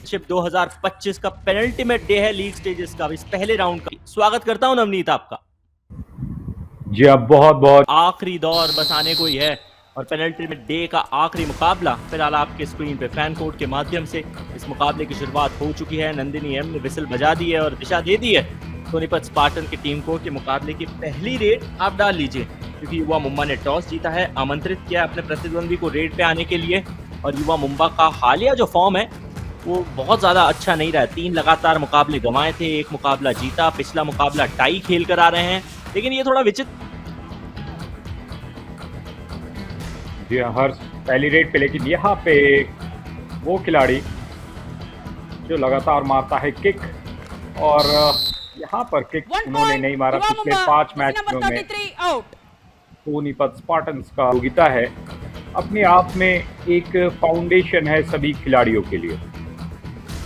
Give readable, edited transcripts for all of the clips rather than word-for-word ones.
Championship 2025 का penultimate day है league stages का, इस पहले राउंड का। स्वागत करता हूं नवनीत आपका। जी अब बहुत बहुत आखिरी दौर बस आने को ही है और पेनल्टीमेट डे का आखिरी मुकाबला फिलहाल आपके स्क्रीन पे फैन कोड के माध्यम से इस मुकाबले की शुरुआत हो चुकी है। नंदिनी एम ने विसल बजा दी है और दिशा दे दी है सोनीपत स्पार्टन की टीम को कि मुकाबले की पहली रेड आप डाल लीजिए, क्योंकि युवा मुंबा ने टॉस जीता है, आमंत्रित किया अपने प्रतिद्वंदी को रेड पे आने के लिए। और युवा मुंबा का हालिया जो फॉर्म है वो बहुत ज्यादा अच्छा नहीं रहा है। 3 लगातार मुकाबले गंवाए थे, 1 मुकाबला जीता, पिछला मुकाबला टाई खेल कर आ रहे हैं। लेकिन ये थोड़ा विचित्र जी हर पहली रेड पे, लेकिन यहाँ पे वो खिलाड़ी जो लगातार मारता है किक, और यहाँ पर किक उन्होंने नहीं मारा। पिछले 5 मैचों में सोनीपत स्पार्टन्स का योग्यता है, अपने आप में एक फाउंडेशन है सभी खिलाड़ियों के लिए।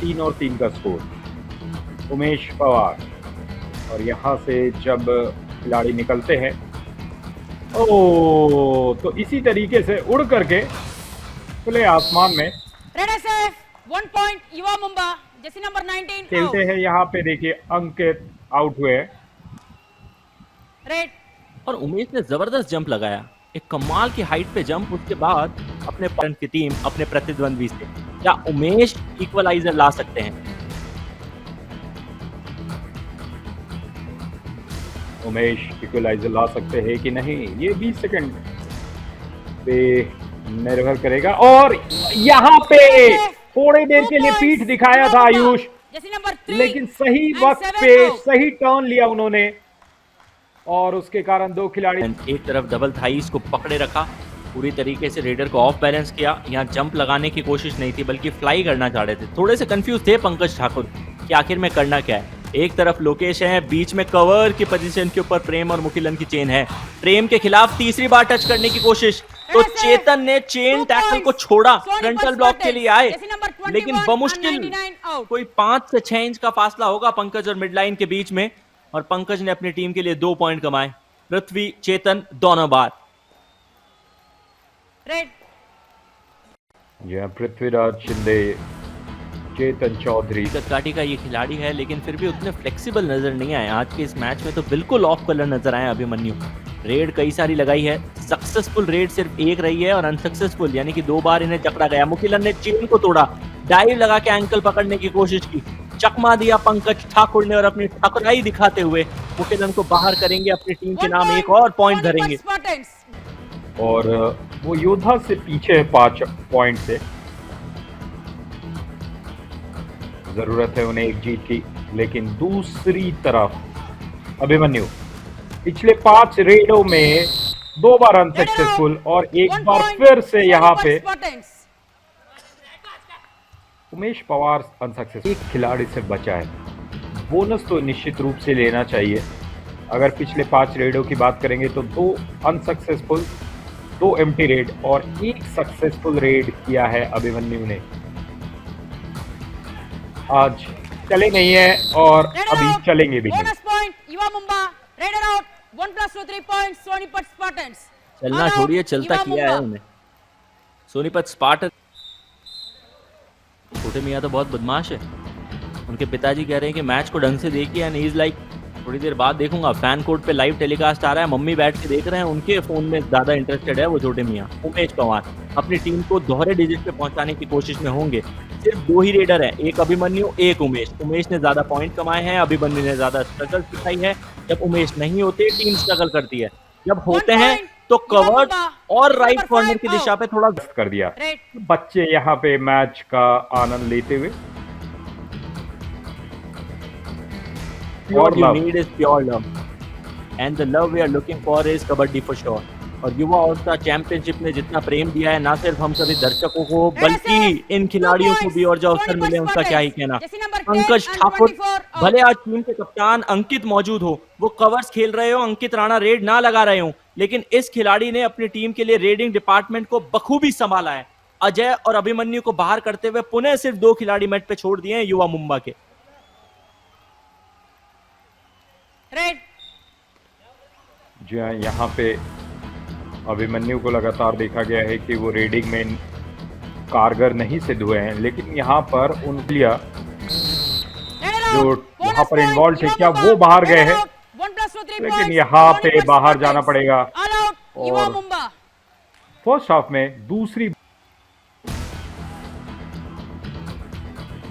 3 और 3 का स्कोर उमेश पवार, और यहाँ से जब खिलाड़ी निकलते हैं तो इसी तरीके से उड़ करके खुले आसमान में रेड 1 पॉइंट युवा मुंबा, जर्सी नंबर 19 खेलते हैं। यहाँ पे देखिए अंकित आउट हुए रेड। और उमेश ने जबरदस्त जंप लगाया, एक कमाल की हाइट पे जंप। उसके बाद अपने पार्टनर की टीम अपने प्रतिद्वंदी से क्या उमेश इक्वलाइजर ला सकते हैं? उमेश इक्वलाइजर ला सकते हैं कि नहीं, ये 20 सेकंड पे निर्भर करेगा। और यहाँ पे थोड़ी देर के लिए पीठ दिखाया था आयुष, लेकिन सही वक्त पे सही टर्न लिया उन्होंने, और उसके कारण 2 खिलाड़ी एक तरफ डबल थाईस को पकड़े रखा, पूरी तरीके से रेडर को ऑफ बैलेंस किया। यहाँ जंप लगाने की कोशिश नहीं थी बल्कि फ्लाई करना चाह रहे थे। थोड़े से कंफ्यूज थे पंकज ठाकुर कि आखिर में करना क्या है। एक तरफ लोकेश है, बीच में कवर की पोजीशन के ऊपर प्रेम और मुखिलन की चेन है। प्रेम के खिलाफ तीसरी बार टच करने की कोशिश, तो चेतन ने चेन टैकल को छोड़ा, फ्रंटल ब्लॉक के लिए आए, लेकिन बमुश्किल कोई 5 से 6 इंच का फासला होगा पंकज और मिडलाइन के बीच में, और पंकज ने अपनी टीम के लिए 2 पॉइंट कमाए। पृथ्वी चेतन दोनों बार रेड। पृथ्वीराज शिंदे, चेतन चौधरी काटी का ये खिलाड़ी है, लेकिन फिर भी उतने फ्लेक्सिबल नजर नहीं आए आज के इस मैच में। तो बिल्कुल ऑफ कलर नजर आए अभिमन्यु। रेड कई सारी लगाई है, सक्सेसफुल रेड सिर्फ एक रही है और अनसक्सेसफुल यानी कि 2 बार इन्हें जकड़ा गया। मुखिलन ने चेन को तोड़ा, डाइव लगा के एंकल पकड़ने की कोशिश की, चकमा दिया पंकज ठाकुर ने और अपनी ठाकुराई दिखाते हुए मुखिलन को बाहर करेंगे, अपनी टीम के नाम एक और पॉइंट धरेंगे। और वो योद्धा से पीछे है 5 पॉइंट से। जरूरत है उन्हें एक जीत की, लेकिन दूसरी तरफ अभिमन्यु पिछले 5 रेडों में 2 बार अनसक्सेसफुल और एक बार फिर से यहाँ पे उमेश पवार अनसक्सेसफुल। एक खिलाड़ी से बचा है, बोनस तो निश्चित रूप से लेना चाहिए। अगर पिछले 5 रेडों की बात करेंगे तो 2 अनसक्सेसफुल, 2 एम्प्टी रेड और 1 सक्सेसफुल रेड किया है अभिमन्यु ने। आज चले नहीं है और अभी चलेंगे भी नहीं। बोनस पॉइंट युवा Mumba, raider out 1+2 3 point Sonipat Spartans. चलना छोड़िए, चलता किया है उन्हें सोनीपत स्पार्टन। छोटे मियाँ तो बहुत बदमाश है, उनके पिताजी कह रहे हैं कि मैच को ढंग से देखिए, एंड ही इज लाइक थोड़ी देर बाद देखूंगा। फैन कोर्ट पे लाइव टेलीकास्ट आ रहा है, मम्मी बैठ के देख रहे हैं, उनके फोन में ज्यादा इंटरेस्टेड है वो छोटे मियाँ। उमेश पवार अपनी टीम को दोहरे डिजिट पे पहुंचाने की कोशिश में होंगे। सिर्फ 2 ही रेडर है, एक अभिमन्यु एक उमेश। उमेश ने ज्यादा पॉइंट कमाए हैं, अभिमन्यु ने ज्यादा स्ट्रगल दिखाई है। जब उमेश नहीं होते टीम स्ट्रगल करती है, जब होते हैं तो कवर और राइट कॉर्नर की दिशा पे थोड़ा कर दिया। बच्चे यहाँ पे मैच का आनंद लेते हुए। What you need is pure love, and the love we are looking for is kabaddi for sure। और युवा ऑल स्टार चैंपियनशिप ने जितना प्रेम दिया है ना सिर्फ हम सभी दर्शकों को बल्कि इन खिलाड़ियों को भी, और जो अवसर मिले उनका क्या ही कहना। पंकज ठाकुर भले आज टीम के कप्तान अंकित मौजूद हो, वो कवर्स खेल रहे हो, अंकित राणा रेड ना लगा रहे हो, लेकिन इस खिलाड़ी ने अपनी टीम के लिए रेडिंग डिपार्टमेंट को बखूबी संभाला है। अजय और अभिमन्यु को बाहर करते हुए पुनः सिर्फ 2 खिलाड़ी मैच पे छोड़ दिए हैं युवा मुंबा के। रेड। जी हाँ, यहाँ पे अभिमन्यु को लगातार देखा गया है कि वो रेडिंग में कारगर नहीं सिद्ध हुए हैं, लेकिन यहाँ पर उनके लिए Raider जो out. Bonus यहाँ पर point. इन्वॉल्व थे, Yuva क्या Mumba. वो बाहर गए Raider हैं? out. 1+2 3 लेकिन points. यहाँ पे Sonipat बाहर जाना Spartans. पड़ेगा। All out. Yuva और Mumba. फर्स्ट हाफ में दूसरी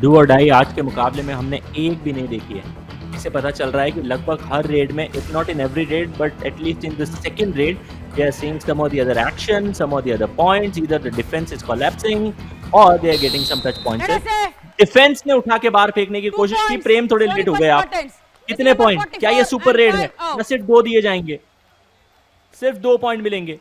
डू और डाई आज के मुकाबले में हमने एक भी नहीं देखी है। इससे पता चल रहा है कि लगभग हर रेड में, if not in every red but at least in the second red, they are seeing some of the other action, some of the other points, either the defense is collapsing or they are getting some touch points. Raider से defence ने उठा के बाहर फेंकने की 2 कोशिश की, points. प्रेम थोड़े लेट हो Sonipat गए आप। Spartans. कितने Jersey number पॉइंट? क्या ये 44 सुपर and रेड 5 है? out. या सिर्फ 2 दिए जाएंगे? सिर्फ 2 पॉइंट मिलेंगे।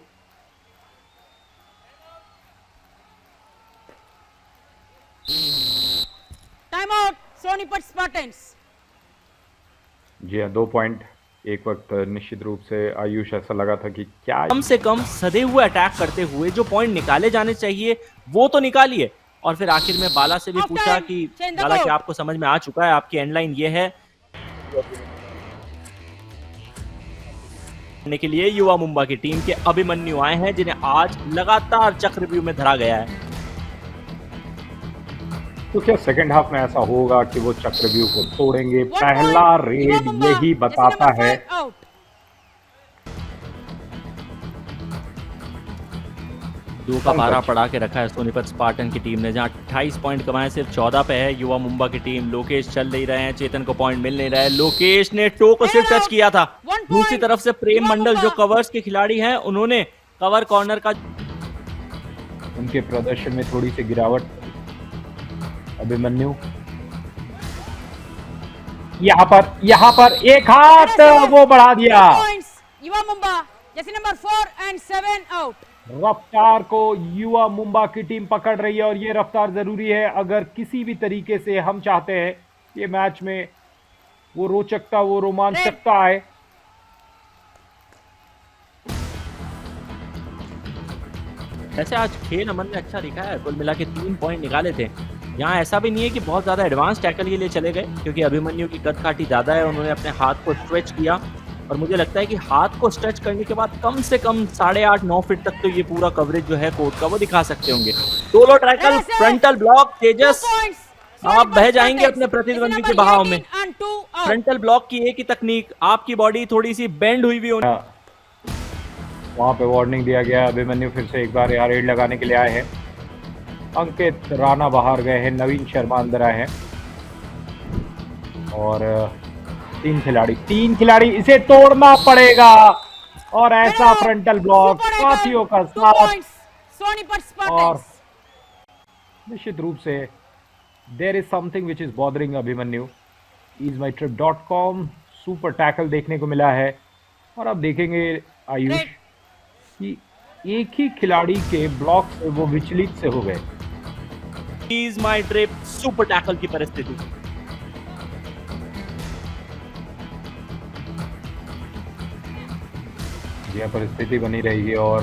Time out. Sonipat Spartans. जी हाँ, 2 पॉइंट। एक वक्त निश्चित रूप से आयुष ऐसा लगा था कि क्या कम से कम सदे हुए अटैक करते हुए जो पॉइंट निकाले जाने चाहिए वो तो निकालिए। और फिर आखिर में बाला से भी Half पूछा time. कि Change the बाला, board. क्या आपको समझ में आ चुका है, आपकी एंड लाइन ये है के लिए युवा मुंबा की टीम के अभिमन्यु आए हैं, जिन्हें आज लगातार चक्रव्यूह में धरा गया है। तो क्या सेकंड हाफ में ऐसा होगा कि वो चक्रव्यूह को तोड़ेंगे? 1 पहला point. Yuva red Mumba. यही Jersey बताता number है। 5 out. दो का पारा पड़ा के रखा है सोनीपत स्पार्टन की टीम ने, जहां 28 पॉइंट कमाए, सिर्फ 14 पे है युवा मुंबा की टीम। लोकेश चल नहीं रहे हैं, चेतन को पॉइंट मिल नहीं रहा है। लोकेश ने टो को सिर्फ टच किया था। 1 point. दूसरी तरफ से प्रेम युवा मंडल, जो मुंबा. कवर्स के खिलाड़ी हैं, उन्होंने कवर कॉर्नर का उनके प्रदर्शन में थोड़ी सी गिरावट। अभिमन्यु यहाँ पर एक हाथ वो बढ़ा दिया। 2 points. Yuva Mumba. Jersey number 4 and 7 out. रफ्तार को युवा मुंबा की टीम पकड़ रही है, और ये रफ्तार जरूरी है अगर किसी भी तरीके से हम चाहते हैं ये मैच में वो रोचकता, वो रोमांचकता आए। वैसे आज खेल अमन ने अच्छा दिखा है, कुल मिला के 3 पॉइंट निकाले थे। यहाँ ऐसा भी नहीं है कि बहुत ज़्यादा एडवांस टैकल के लिए चले गए, क्योंकि अभिमन्यु की कद काठी ज़्यादा है। उन्होंने अपने हाथ को स्ट्रेच किया, और मुझे लगता है कि हाथ को स्ट्रेच करने के बाद कम से कम 8.5-9 फीट तक तो ये पूरा कवरेज जो है कोर्ट का वो दिखा सकते होंगे। सोलो टैकल, फ्रंटल ब्लॉक, 2 तेजस points. आप बह जाएंगे Spartans. अपने प्रतिद्वंदी Jersey के number बहाव में। 18 and 2 out. फ्रंटल ब्लॉक की एक ही तकनीक, आपकी बॉडी थोड़ी सी बेंड हुई भी होनी। वहां पे वार्निंग दिया गया। अभिमन्यु फिर से एक बार यहाँ रेड लगाने के लिए आए हैं। अंकित राणा बाहर गए हैं, नवीन शर्मा अंदर आए हैं, और 3 खिलाड़ी, इसे तोड़ना पड़ेगा। और ऐसा फ्रंटल ब्लॉक Super साथियों का 2 साथ, points. Sonipat और Spartans. निश्चित रूप से there is something which is bothering Abhimanyu. easemytrip.com super tackle देखने को मिला है, और अब देखेंगे आयुष Red. कि एक ही खिलाड़ी के ब्लॉक से वो विचलित से हो गए। Is my trip super tackle की परिस्थिति। यह परिस्थिति बनी रहेगी, और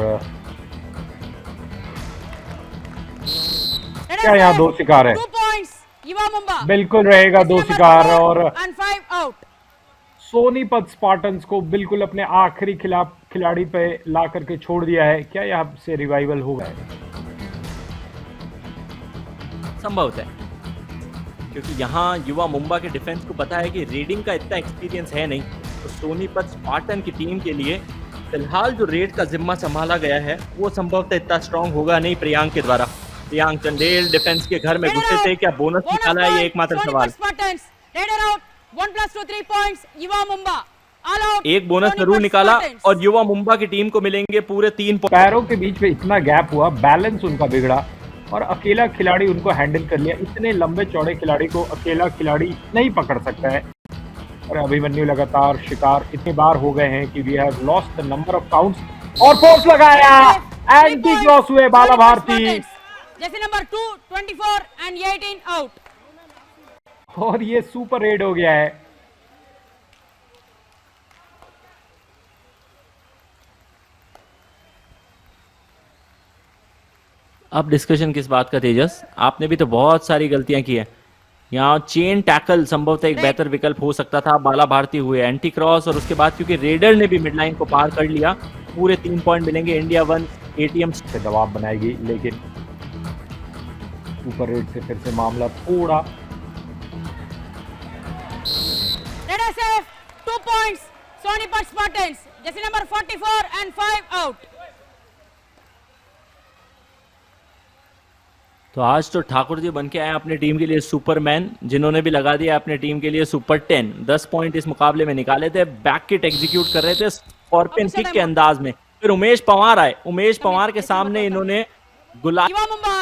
क्या यहाँ 2 शिकार है? 2 points. Yuva Mumba. बिल्कुल रहेगा 2 Jersey number शिकार, 4 और and 5 out. सोनीपत स्पार्टन्स को बिल्कुल अपने आखिरी खिलाड़ी पे ला करके छोड़ दिया है। क्या यहाँ से रिवाइवल होगा? संभव है, क्योंकि यहाँ युवा मुंबा के डिफेंस को पता है कि रेडिंग का इतना एक्सपीरियंस है नहीं। तो सोनीपत स्पार्टन की टीम के लिए फिलहाल जो रेड का जिम्मा संभाला गया है वो संभवतः इतना स्ट्रांग होगा नहीं प्रियांक के द्वारा। प्रियांक चंदेल डिफेंस के घर में घुसे थे, क्या बोनस निकाला है, ये एकमात्र सवाल। Raider out. 1+2 3 points. Yuva Mumba. All out. एक बोनस Sonipat जरूर निकाला, Spartans. और युवा मुंबा की टीम को मिलेंगे पूरे 3 पॉइंट। पैरों के बीच में इतना गैप हुआ, बैलेंस उनका बिगड़ा, और अकेला खिलाड़ी उनको हैंडल कर लिया। इतने लंबे चौड़े खिलाड़ी को अकेला खिलाड़ी नहीं पकड़ सकता है। और अभिमन्यु लगातार शिकार इतने बार हो गए हैं कि we have lost the number of counts, और फोर्स लगाया, एंटी क्रॉस हुए Bala Bharti, Jersey number 2 24 and 18 out. और ये सुपर रेड हो गया है। अब डिस्कशन किस बात का तेजस? आपने भी तो बहुत सारी गलतियां की है। यहाँ चेन टैकल संभवतः एक बेहतर विकल्प हो सकता था। बाला भारती हुए एंटी क्रॉस, और उसके बाद क्योंकि रेडर ने भी मिड लाइन को पार कर लिया, पूरे 3 पॉइंट मिलेंगे। इंडिया 1 एटीएम से दबाव बनाएगी, लेकिन सुपर 8 से फिर से मामला थोड़ा Raider safe, 2 points. Sonipat Spartans. Jersey number 44 and 5 out. तो आज तो ठाकुर जी बन के आए अपनी टीम के लिए सुपरमैन, जिन्होंने भी लगा दिया अपनी टीम के लिए सुपर 10। 10 पॉइंट इस मुकाबले में निकाले थे, बैक किट एग्जीक्यूट कर रहे थे स्कॉर्पियन किक के अंदाज में। फिर उमेश पवार आए, उमेश पवार के सामने इन्होंने गुलाब Yuva Mumba.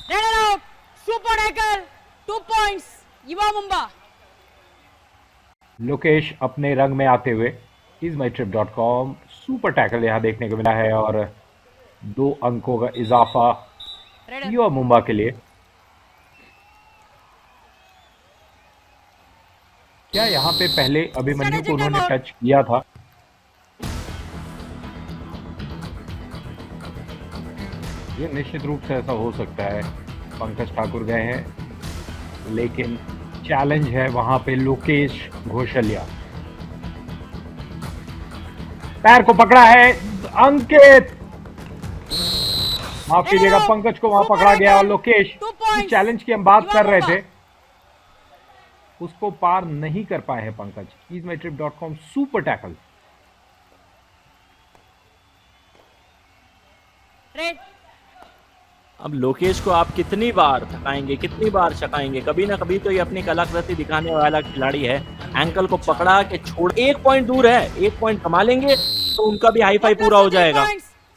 Raider out. Super tackle. 2 points. Yuva Mumba. Lokesh अपने रंग में आते हुए ismytrip.com सुपर टैकल यहाँ देखने को मिला है और 2 अंकों का इजाफा Raider. युवा मुंबा के लिए। क्या यहाँ पे पहले अभिमन्यु को उन्होंने टच किया था? ये निश्चित रूप से ऐसा हो सकता है। पंकज ठाकुर गए हैं लेकिन चैलेंज है वहां पे लोकेश घोषल्या। पैर को पकड़ा है अंकित, माफ कीजिएगा, पंकज को वहां पकड़ा गया और लोकेश इस चैलेंज की हम बात कर रहे थे, उसको पार नहीं कर पाए हैं Pankaj. ismytrip.com super tackle. Red. अब लोकेश को आप कितनी बार थकाएंगे, कितनी बार छकाएंगे, कभी ना कभी तो ये अपनी कलाकृति दिखाने वाला खिलाड़ी है। एंकल को पकड़ा के छोड़, 1 पॉइंट दूर है, 1 पॉइंट कमा लेंगे तो उनका भी हाई फाई पूरा हो जाएगा।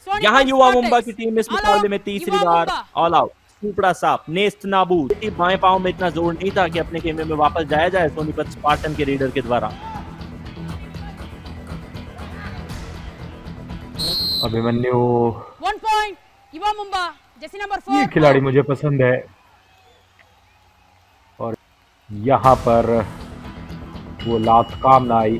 यहाँ युवा मुंबा की टीम इस मुकाबले में तीसरी बार ऑल आउट, टुकड़ा साफ, नेस्त नाबूद। बाएं पांव में इतना जोर नहीं था कि अपने खेमे में वापस जाया जाए सोनीपत स्पार्टन के रेडर के द्वारा। Abhimanyu 1 point. Yuva Mumba. Jersey number 4. ये खिलाड़ी मुझे पसंद है और यहाँ पर वो लात काम ना आई।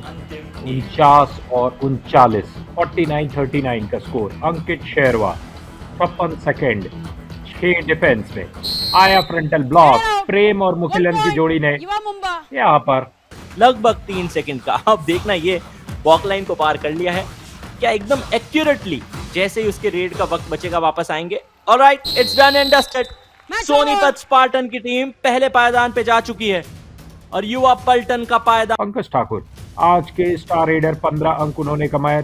49 और 39, 49-39 का स्कोर। अंकित शेरवा 56 सेकेंड, 6 डिफेंस में आया फ्रंटल ब्लॉक। प्रेम और मुखिलन की जोड़ी ने Yuva Mumba. यहाँ पर लगभग 3 सेकंड का। अब देखना, ये वॉक लाइन को पार कर लिया है क्या एकदम एक्यूरेटली, जैसे ही उसके रेड का वक्त बचेगा वापस आएंगे। Alright, it's done and dusted. Sonipat Spartan की टीम पहले पायदान पे जा चुकी है और युवा पलटन का पायदान। पंकज ठाकुर आज के स्टार रेडर, 15 अंक उन्होंने कमाया।